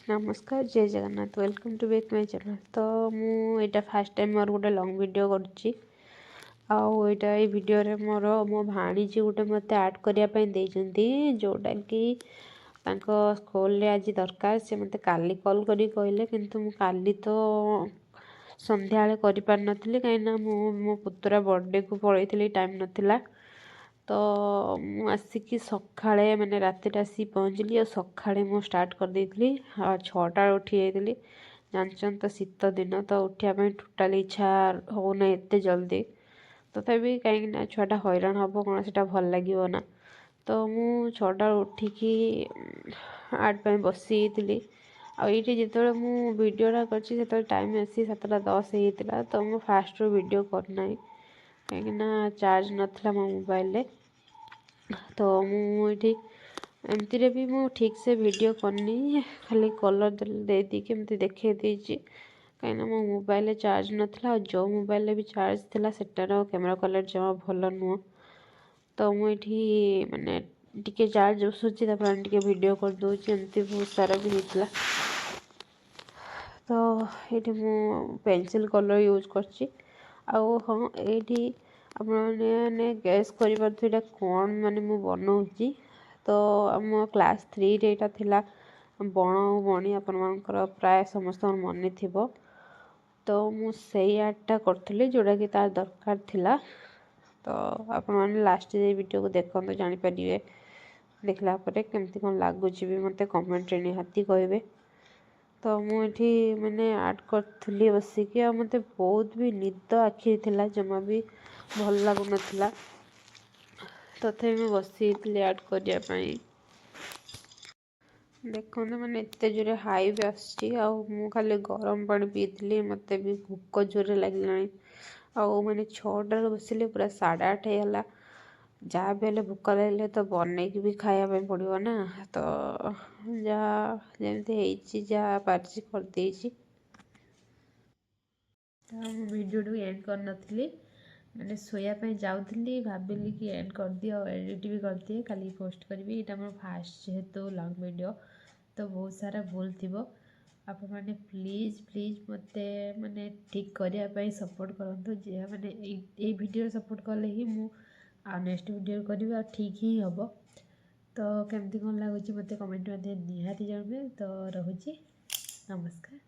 नमस्कार जय Jagannath welcome to back my channel. तो मुझे फास्ट टाइम मोर गोटे लॉन्ग वीडियो करुच्ची आईटा ये वीडियो रे मोर मो भाणीजी गोटे मत ऐड करने जोटा कि स्कूल आज दरकार से मत काली कॉल करी कहले किंतु मु काली तो संध्या कर पार नथली कहीं मो पुतरा बर्थडे को पलैली टाइम नथिला तो आसिक सकाଳେ मैंने राति आसी पहुँचली और सकाଳେ मु स्टार्ट कर देती 6टा उठी जाइली। जानछन तो शीत दिन तो उठापी टोटाल इच्छा होना एत जल्दी तथापि कहीं छुआटा हैरान हम कौन से भल लगे ना तो मु 6टा उठिकी आर्ट पर बसी ये जो मु वीडियोटा कर टाइम आसी 7:10 होता तो मु फास्ट वीडियो करना कहीं चार्ज नाला मो मोबाइल तो मुझे एमती भी मु ठीक से वीडियो करनी खाली कलर दे दी देखे दीची कहीं मो मोबाइल चार्ज नाला जो मोबाइल भी चार्ज थिला सेटार कैमरा क्वालिटी जमा भल नुह तो मुझे माने टिके चार्ज बसुची टे वीडियो कर दूची एमती बहुत सारा भी होता तो ये मु पेंसिल कलर यूज करची हाँ ये आपने गैस कर कौन माने मु बनाऊँगी तो आम क्लास 3 रे थिला बण और बणी आपर प्राय समस्त मन थी तो मुझे आर्टा करी जोटा कि तार दरकार थिला तो आपण मैंने लास्ट वीडियो को देखते तो जापर देखला केमती कौन लगुच भी मत कमेंट निहाती कहे तो मुझे मैंने आर्ट करी बसिकी मत बहुत भी निद आखि थिला जमा भी भल लगुन तथे मैं बसी आर्ट करने देखो मैंने एत जोरे हाई भी आसू खाली गरम पानी पीती मत भी भोक जोरे लगे मैंने 6टार बसिले पूरा 8:30 होगा जहाँ भी हेल्ले भोक लगे तो बनई भी खायापी पड़ो ना तो जहाँ जमी जहाँ पार्ची करदे वीडियो एंड कर नी मैंने शोयापी जाऊँगी भाविली कि एंड कर दिए और एडिट भी कर दिए कल पोस्ट करी यहाँ मोर फास्ट जेहेतु लॉन्ग वीडियो तो बहुत सारा भूल थी आप मैंने प्लीज प्लीज मत माने ठीक करने सपोर्ट करूँ मैंने ये वीडियो सपोर्ट कले ही मु नेक्स्ट वीडियो करी ठीक ही हम तो केमती कौन लगुच मत कमेंट निहाती जानवे तो रोचे नमस्कार।